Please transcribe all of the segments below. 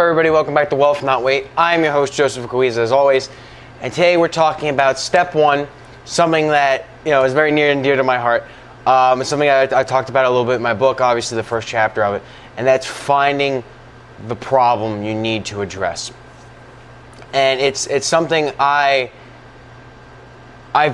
everybody, welcome back to Wealth Not Weight. I'm your host, Joseph Coizza, as always, and today we're talking about step one, something that is very near and dear to my heart. It's something I talked about a little bit in my book, obviously the first chapter of it, and that's finding the problem you need to address. And it's something I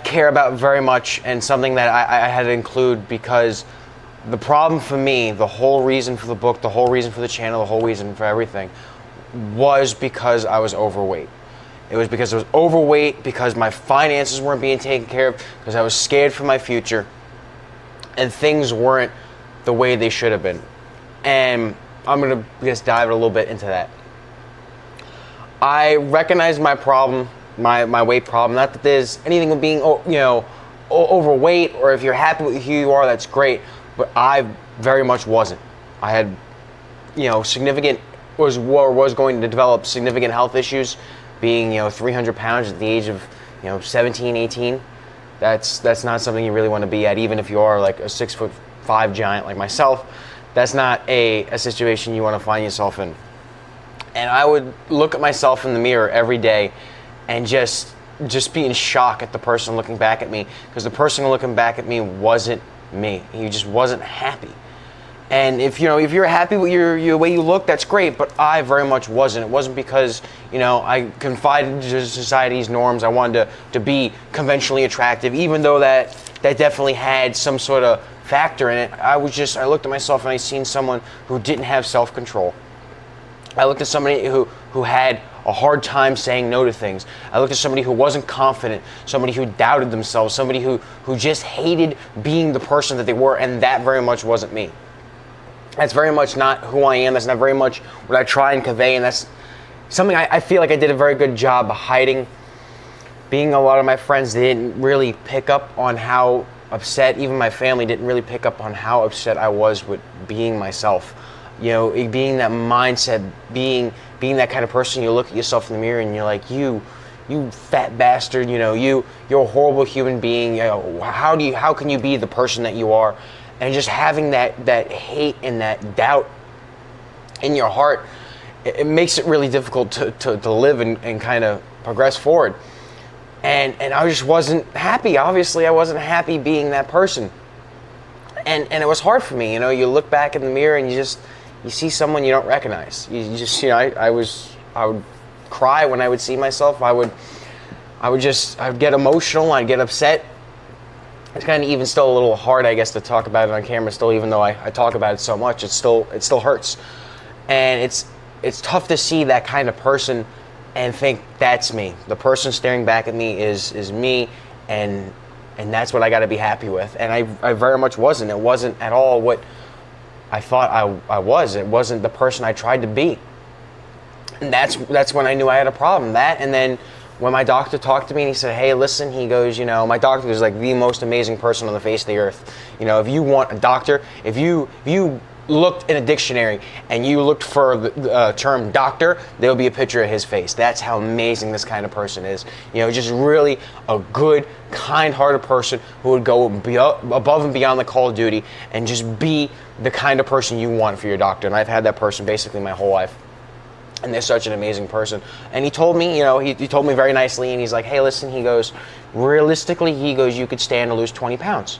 care about very much, and something that I had to include because the problem for me, the whole reason for the book, the whole reason for the channel, the whole reason for everything, was because I was overweight. It was because I was overweight, because my finances weren't being taken care of, because I was scared for my future, and things weren't the way they should have been. And I'm going to just dive a little bit into that. I recognize my problem, my weight problem. Not that there's anything with being overweight, or if you're happy with who you are, that's great. But I very much wasn't. I had, was going to develop significant health issues, being, 300 pounds at the age of, 17, 18. That's not something you really want to be at, even if you are like a 6'5" giant like myself. That's not a situation you want to find yourself in. And I would look at myself in the mirror every day and just be in shock at the person looking back at me, because the person looking back at me wasn't me. He just wasn't happy. And if you're happy with your way you look, that's great, but I very much wasn't. It wasn't because I confided into society's norms. I wanted to be conventionally attractive, even though that definitely had some sort of factor in it. I looked at myself and I seen someone who didn't have self-control. I looked at somebody who had a hard time saying no to things. I looked at somebody who wasn't confident, somebody who doubted themselves, somebody who just hated being the person that they were, and that very much wasn't me. That's very much not who I am. That's not very much what I try and convey, and that's something I feel like I did a very good job of hiding. Being a lot of my friends, they didn't really pick up on how upset, even my family didn't really pick up on how upset I was with being myself. Being that mindset, being that kind of person. You look at yourself in the mirror and you're like, you fat bastard, you're a horrible human being. How can you be the person that you are? And just having that hate and that doubt in your heart, it makes it really difficult to live and kind of progress forward. And I just wasn't happy. Obviously, I wasn't happy being that person. And it was hard for me. You look back in the mirror and you see someone you don't recognize. I would cry when I would see myself. I would get emotional. I'd get upset. It's kind of even still a little hard, I guess, to talk about it on camera still, even though I talk about it so much. It still hurts. And it's tough to see that kind of person and think, that's me. The person staring back at me is me, and that's what I got to be happy with. And I very much wasn't. It wasn't at all what I thought I was. It wasn't the person I tried to be. And that's when I knew I had a problem. That, and then when my doctor talked to me and he said, hey, listen, he goes, my doctor was like the most amazing person on the face of the earth. If you want a doctor, if you looked in a dictionary and you looked for the term doctor, there'll be a picture of his face. That's how amazing this kind of person is. Just really a good, kind-hearted person who would go above and beyond the call of duty and just be the kind of person you want for your doctor. And I've had that person basically my whole life. And they're such an amazing person. And he told me, he told me very nicely, and he's like, hey, listen, he goes, realistically, you could stand to lose 20 pounds.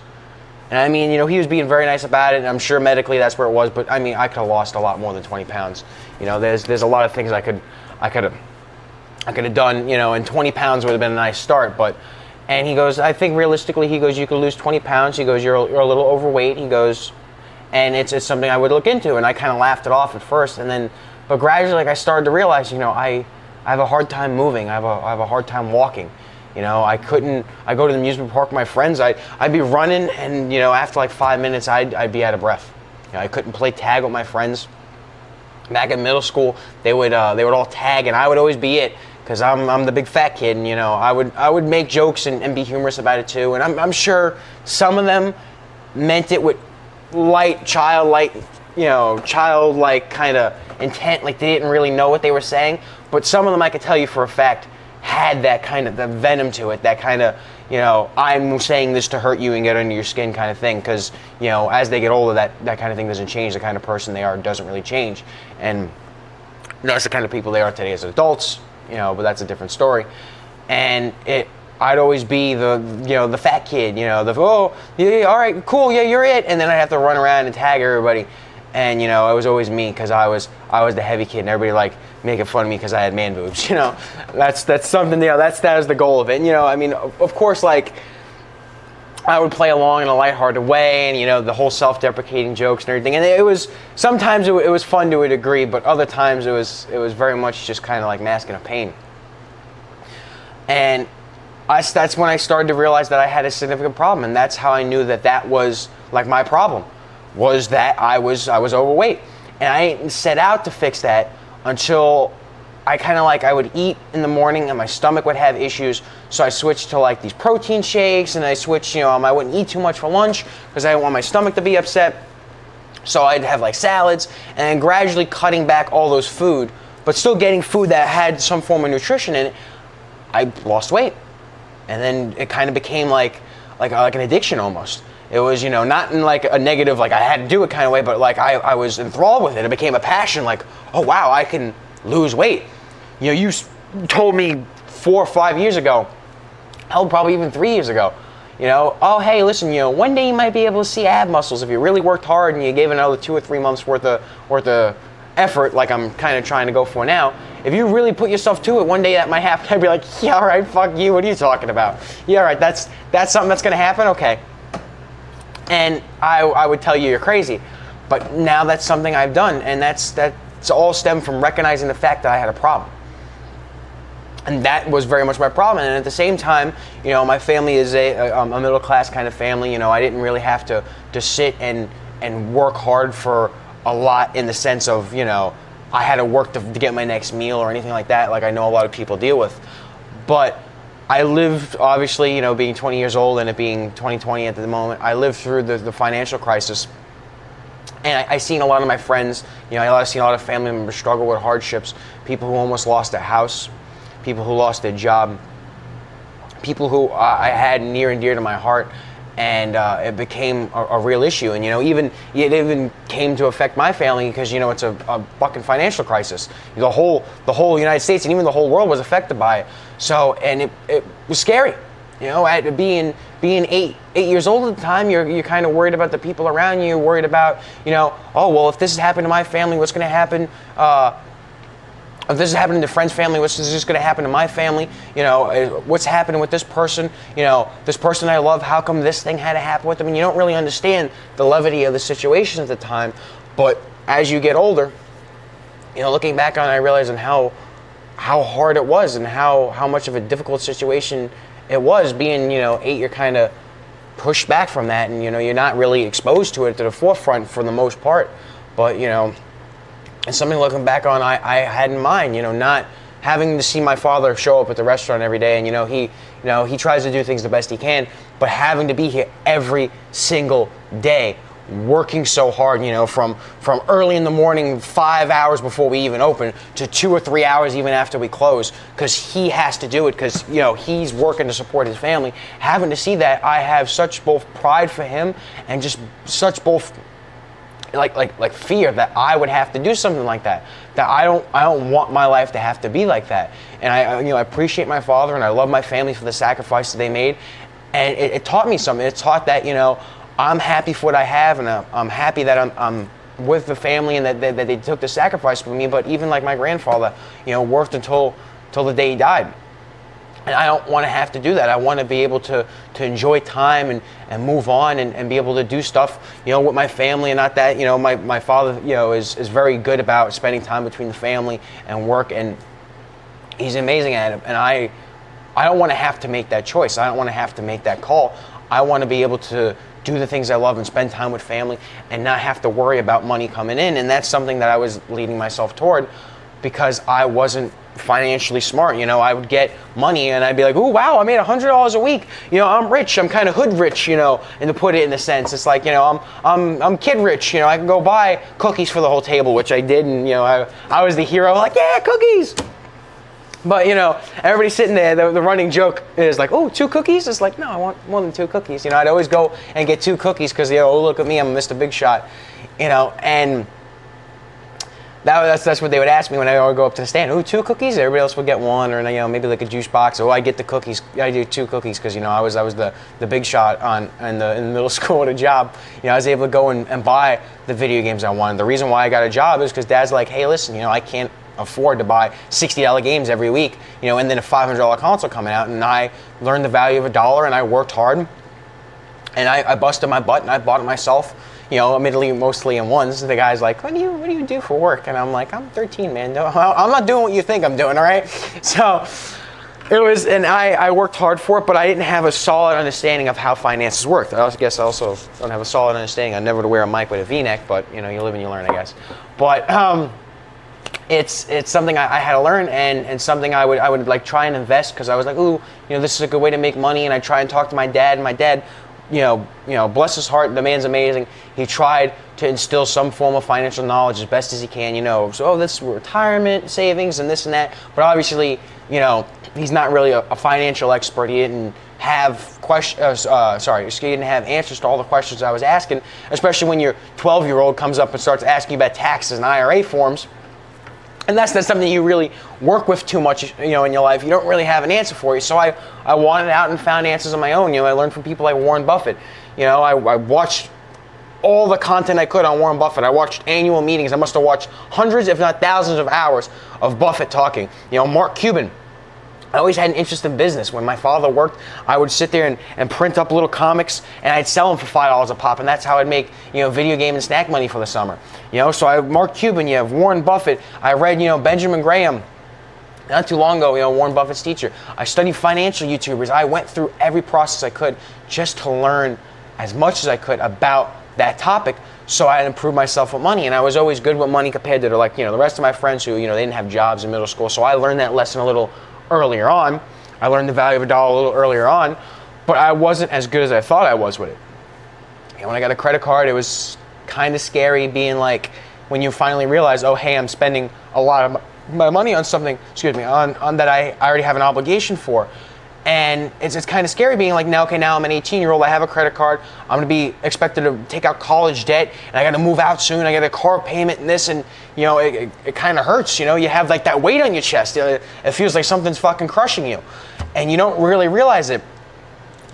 And I mean, he was being very nice about it, and I'm sure medically that's where it was, but I mean, I could have lost a lot more than 20 pounds. There's a lot of things I could have done, and 20 pounds would have been a nice start, and he goes, I think realistically, he goes, you could lose 20 pounds. He goes, you're a little overweight. He goes, and it's something I would look into. And I kind of laughed it off at first, but gradually, I started to realize, I have a hard time moving. I have a hard time walking. I go to the amusement park with my friends. I'd be running, and after like 5 minutes, I'd be out of breath. I couldn't play tag with my friends. Back in middle school, they would all tag, and I would always be it, because I'm the big fat kid, and I would make jokes and be humorous about it too. And I'm sure some of them meant it with childlike kind of intent, like they didn't really know what they were saying. But some of them, I could tell you for a fact, had that kind of the venom to it, that kind of, I'm saying this to hurt you and get under your skin kind of thing. Because, as they get older, that kind of thing doesn't change. The kind of person they are doesn't really change. And that's the kind of people they are today as adults, but that's a different story. And I'd always be the fat kid, oh, yeah, all right, cool, yeah, you're it. And then I'd have to run around and tag everybody. And, it was always me because I was the heavy kid, and everybody like making fun of me because I had man boobs, That's something, that was the goal of it. And, of course, like, I would play along in a lighthearted way, and, the whole self-deprecating jokes and everything. And it was, sometimes it was fun to a degree, but other times it was very much just kind of like masking a pain. And that's when I started to realize that I had a significant problem, and that's how I knew that was like my problem, was that I was overweight. And I didn't set out to fix that until I kind of I would eat in the morning and my stomach would have issues, so I switched to like these protein shakes, and I switched, I wouldn't eat too much for lunch because I didn't want my stomach to be upset, so I'd have like salads, and then gradually cutting back all those food, but still getting food that had some form of nutrition in it. I lost weight. And then it kind of became like an addiction almost. It was, not in like a negative, like I had to do it kind of way, but like I was enthralled with it. It became a passion, like, oh wow, I can lose weight. You told me 4 or 5 years ago, hell, probably even 3 years ago, oh hey, listen, one day you might be able to see ab muscles if you really worked hard and you gave another 2 or 3 months worth of effort, like I'm kind of trying to go for now. If you really put yourself to it, one day that might happen. I'd be like, yeah, all right, fuck you. What are you talking about? Yeah, all right, that's something that's going to happen? Okay. And I would tell you you're crazy. But now that's something I've done, and that's all stemmed from recognizing the fact that I had a problem. And that was very much my problem. And at the same time, my family is a middle-class kind of family. I didn't really have to sit and work hard for a lot in the sense of, I had to work to get my next meal or anything like that, like I know a lot of people deal with. But I lived, obviously, being 20 years old and it being 2020 at the moment, I lived through the financial crisis. And I seen a lot of my friends, I seen a lot of family members struggle with hardships, people who almost lost their house, people who lost their job, people who I had near and dear to my heart. And it became a real issue, and it even came to affect my family because it's a fucking financial crisis. The whole United States and even the whole world was affected by it. So, and it was scary. At being 8 years old at the time, you're kind of worried about the people around you. You're worried about oh well, if this has happened to my family, what's going to happen? If this is happening to friend's family, what's just going to happen to my family? What's happening with this person? This person I love, how come this thing had to happen with them? And you don't really understand the levity of the situation at the time. But as you get older, looking back on it, I realize how hard it was and how much of a difficult situation it was. Being, 8, you're kind of pushed back from that, and, you're not really exposed to it to the forefront for the most part. But, and something looking back on, I had in mind, not having to see my father show up at the restaurant every day, and he tries to do things the best he can, but having to be here every single day, working so hard, from early in the morning, 5 hours before we even open, to 2 or 3 hours even after we close, because he has to do it, because he's working to support his family. Having to see that, I have such both pride for him and just such both like fear that I would have to do something like that. That I don't want my life to have to be like that. And I appreciate my father and I love my family for the sacrifices they made. And it taught me something. It taught that I'm happy for what I have, and I'm happy that I'm with the family and that they took the sacrifice for me. But even like my grandfather, worked until the day he died. And I don't want to have to do that. I want to be able to enjoy time and move on and be able to do stuff, with my family, and not that, my father, is very good about spending time between the family and work, and he's amazing at it. And I don't want to have to make that choice. I don't want to have to make that call. I want to be able to do the things I love and spend time with family and not have to worry about money coming in. And that's something that I was leading myself toward because I wasn't financially smart. I would get money and I'd be like, oh wow, I made $100 a week. I'm rich. I'm kind of hood rich, and to put it in a sense, it's like, I'm kid rich. I can go buy cookies for the whole table, which I did, and I was the hero, like, yeah, cookies. But everybody's sitting there. The running joke is like, oh, 2 cookies? It's like, no, I want more than 2 cookies. I'd always go and get 2 cookies because oh, look at me, I'm Mr. Big Shot. And that's what they would ask me when I would go up to the stand. Ooh, 2 cookies? Everybody else would get 1, or maybe like a juice box. Oh, I get the cookies. I do 2 cookies because I was the big shot in the middle school at a job. I was able to go and buy the video games I wanted. The reason why I got a job is because Dad's like, hey, listen, I can't afford to buy $60 games every week, and then a $500 console coming out. And I learned the value of $1, and I worked hard, and I busted my butt, and I bought it myself. Admittedly, mostly in ones. The guy's like, what do you do for work? And I'm like, I'm 13, man. No, I'm not doing what you think I'm doing, all right? So it was, and I worked hard for it, but I didn't have a solid understanding of how finances worked. I guess I also don't have a solid understanding. I never to wear a mic with a V-neck, but you live and you learn, I guess. But it's something I had to learn, and something I would like try and invest, because I was like, ooh, this is a good way to make money. And I try and talk to my dad, and my dad, bless his heart, the man's amazing. He tried to instill some form of financial knowledge as best as he can, so this is retirement savings and this and that. But obviously, he's not really a financial expert. He didn't have he didn't have answers to all the questions I was asking, especially when your 12-year-old comes up and starts asking you about taxes and IRA forms. And that's not something you really work with too much, in your life. You don't really have an answer for you. So I wanted out and found answers on my own. I learned from people like Warren Buffett. I watched all the content I could on Warren Buffett. I watched annual meetings. I must have watched hundreds, if not thousands of hours of Buffett talking. Mark Cuban. I always had an interest in business. When my father worked, I would sit there and print up little comics, and I'd sell them for $5 a pop, and that's how I'd make, video game and snack money for the summer. So I have Mark Cuban, you have Warren Buffett. I read, Benjamin Graham not too long ago, Warren Buffett's teacher. I studied financial YouTubers. I went through every process I could just to learn as much as I could about that topic, so I'd improve myself with money. And I was always good with money compared to the rest of my friends who, they didn't have jobs in middle school. So I learned that lesson a little earlier on. I learned the value of $1 a little earlier on, but I wasn't as good as I thought I was with it. And when I got a credit card, it was kind of scary being like, when you finally realize, oh, hey, I'm spending a lot of my money on something, on that I already have an obligation for. And it's kind of scary being like, now I'm an 18-year-old, I have a credit card, I'm going to be expected to take out college debt, and I got to move out soon, I got a car payment and this, and it kind of hurts, you have like that weight on your chest. It feels like something's fucking crushing you, and you don't really realize it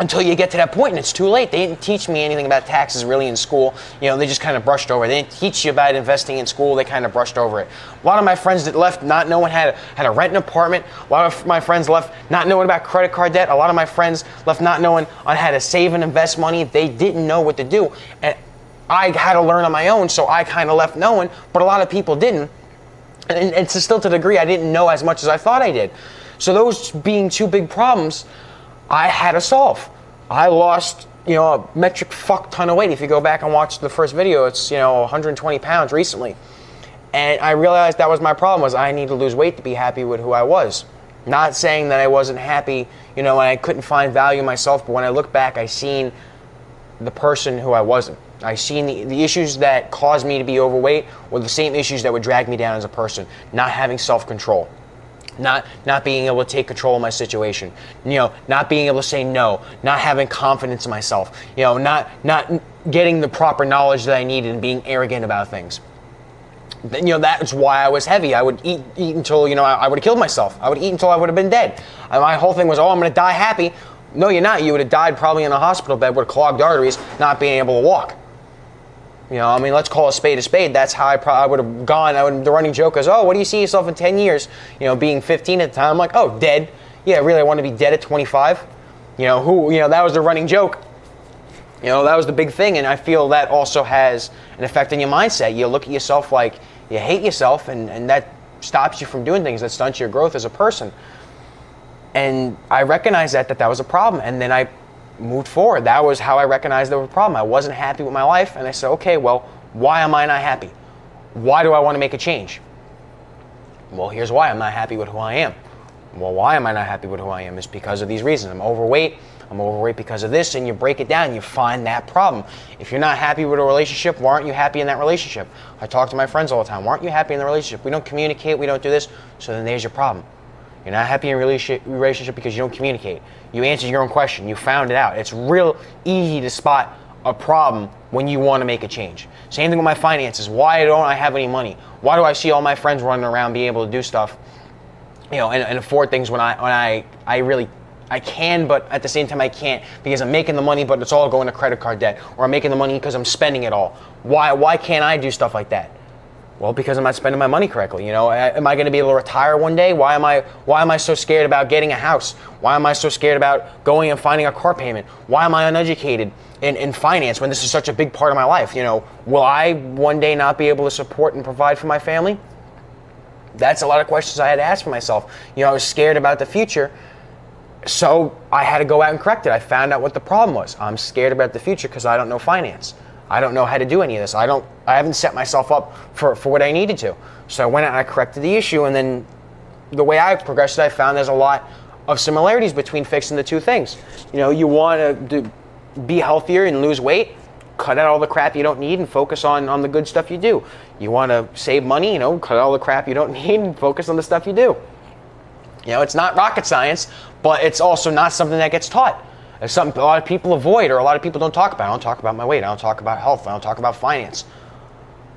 until you get to that point, and it's too late. They didn't teach me anything about taxes really in school. They just kind of brushed over it. They didn't teach you about investing in school. They kind of brushed over it. A lot of my friends that left not knowing how to rent an apartment. A lot of my friends left not knowing about credit card debt. A lot of my friends left not knowing on how to save and invest money. They didn't know what to do. And I had to learn on my own, so I kind of left knowing, but a lot of people didn't. And it's still to the degree I didn't know as much as I thought I did. So those being 2 big problems, I had to solve. I lost, a metric fuck ton of weight. If you go back and watch the first video, it's, 120 pounds recently. And I realized that was my problem, was I need to lose weight to be happy with who I was. Not saying that I wasn't happy, and I couldn't find value in myself, but when I look back, I seen the person who I wasn't. I seen the issues that caused me to be overweight were the same issues that would drag me down as a person. Not having self-control. Not being able to take control of my situation, not being able to say no, not having confidence in myself, not getting the proper knowledge that I needed and being arrogant about things. That's why I was heavy. I would eat until, I would have killed myself. I would eat until I would have been dead. My whole thing was, oh, I'm going to die happy. No, you're not. You would have died probably in a hospital bed with clogged arteries, not being able to walk. Let's call a spade a spade. That's how I would have gone. The running joke is, oh, what do you see yourself in 10 years? Being 15 at the time. I'm like, oh, dead. Yeah, really, I want to be dead at 25. That was the running joke. That was the big thing. And I feel that also has an effect on your mindset. You look at yourself like you hate yourself, and that stops you from doing things. That stunts your growth as a person. And I recognized that was a problem. And then I moved forward. That was how I recognized there was a problem. I wasn't happy with my life, and I said, okay, well, why am I not happy? Why do I want to make a change? Well, here's why I'm not happy with who I am. Well, why am I not happy with who I am? It's because of these reasons. I'm overweight because of this, and you break it down, you find that problem. If you're not happy with a relationship, why aren't you happy in that relationship? I talk to my friends all the time. Why aren't you happy in the relationship? We don't communicate, we don't do this, so then there's your problem. You're not happy in a relationship because you don't communicate. You answered your own question. You found it out. It's real easy to spot a problem when you want to make a change. Same thing with my finances. Why don't I have any money? Why do I see all my friends running around being able to do stuff, and afford things when I can, but at the same time I can't, because I'm making the money, but it's all going to credit card debt, or I'm making the money because I'm spending it all. Why can't I do stuff like that? Well, because I'm not spending my money correctly. Am I going to be able to retire one day? Why am I so scared about getting a house? Why am I so scared about going and finding a car payment? Why am I uneducated in finance when this is such a big part of my life? Will I one day not be able to support and provide for my family? That's a lot of questions I had to ask for myself. I was scared about the future, so I had to go out and correct it. I found out what the problem was. I'm scared about the future because I don't know finance. I don't know how to do any of this. I haven't set myself up for what I needed to. So I went out and I corrected the issue, and then the way I progressed, I found there's a lot of similarities between fixing the two things. You want to be healthier and lose weight, cut out all the crap you don't need and focus on the good stuff you do. You want to save money, cut out all the crap you don't need and focus on the stuff you do. It's not rocket science, but it's also not something that gets taught. It's something a lot of people avoid, or a lot of people don't talk about. I don't talk about my weight. I don't talk about health. I don't talk about finance.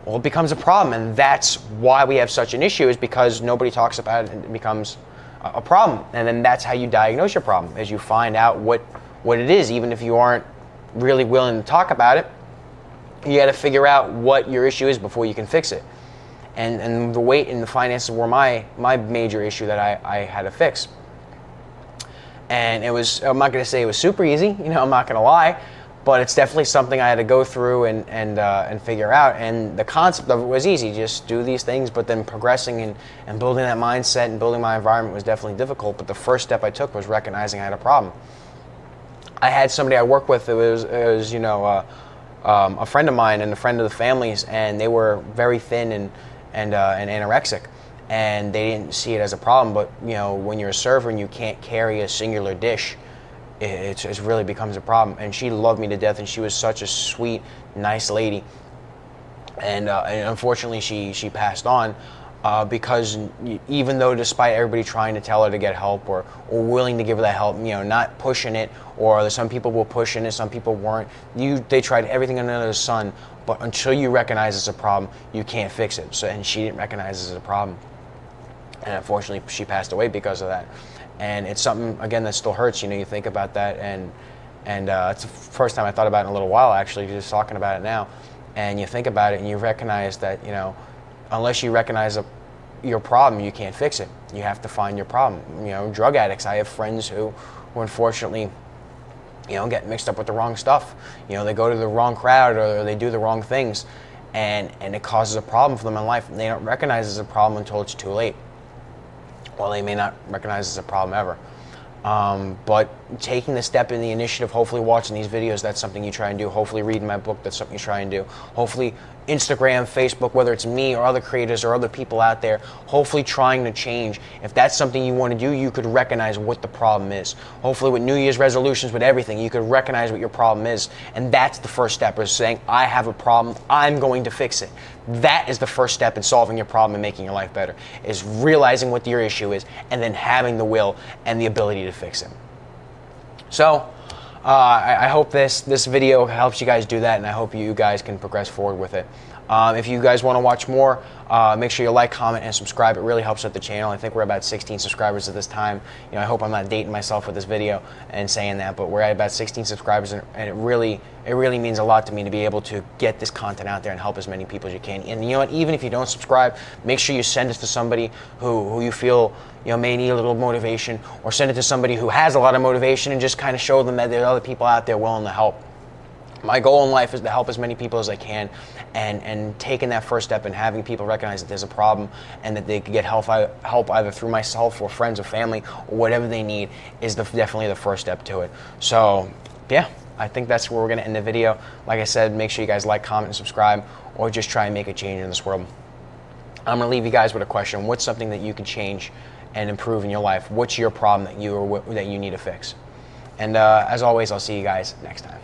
Well, it becomes a problem, and that's why we have such an issue, is because nobody talks about it, and it becomes a problem. And then that's how you diagnose your problem, is you find out what it is. Even if you aren't really willing to talk about it, you got to figure out what your issue is before you can fix it. And the weight and the finances were my major issue that I had to fix. And I'm not going to say it was super easy, I'm not going to lie, but it's definitely something I had to go through and figure out. And the concept of it was easy, just do these things, but then progressing and building that mindset and building my environment was definitely difficult. But the first step I took was recognizing I had a problem. I had somebody I work with, it was a friend of mine and a friend of the family's, and they were very thin and anorexic. And they didn't see it as a problem, but when you're a server and you can't carry a singular dish, it really becomes a problem. And she loved me to death, and she was such a sweet, nice lady. And unfortunately, she passed on because even though, despite everybody trying to tell her to get help or willing to give her that help, not pushing it, or some people will push in it, some people weren't. They tried everything under the sun, but until you recognize it's a problem, you can't fix it. So, and she didn't recognize it as a problem. And unfortunately, she passed away because of that. And it's something, again, that still hurts. You think about that, and it's the first time I thought about it in a little while, actually, just talking about it now. And you think about it, and you recognize that, unless you recognize your problem, you can't fix it. You have to find your problem. Drug addicts. I have friends who unfortunately, get mixed up with the wrong stuff. They go to the wrong crowd, or they do the wrong things, and it causes a problem for them in life. And they don't recognize it as a problem until it's too late. Well, they may not recognize it as a problem ever. But taking the step in the initiative, hopefully watching these videos, that's something you try and do. Hopefully reading my book, that's something you try and do. Hopefully Instagram, Facebook, whether it's me or other creators or other people out there, hopefully trying to change. If that's something you want to do, you could recognize what the problem is. Hopefully with New Year's resolutions, with everything, you could recognize what your problem is. And that's the first step, is saying, I have a problem, I'm going to fix it. That is the first step in solving your problem and making your life better, is realizing what your issue is and then having the will and the ability to fix it. So I hope this video helps you guys do that, and I hope you guys can progress forward with it. If you guys want to watch more, make sure you like, comment, and subscribe. It really helps out the channel. I think we're about 16 subscribers at this time. I hope I'm not dating myself with this video and saying that, but we're at about 16 subscribers, and it really means a lot to me to be able to get this content out there and help as many people as you can. And you know what? Even if you don't subscribe, make sure you send this to somebody who you feel may need a little motivation, or send it to somebody who has a lot of motivation, and just kind of show them that there are other people out there willing to help. My goal in life is to help as many people as I can, and taking that first step and having people recognize that there's a problem and that they can get help either through myself or friends or family or whatever they need is definitely the first step to it. So yeah, I think that's where we're going to end the video. Like I said, make sure you guys like, comment, and subscribe, or just try and make a change in this world. I'm going to leave you guys with a question. What's something that you can change and improve in your life? What's your problem that you need to fix? And as always, I'll see you guys next time.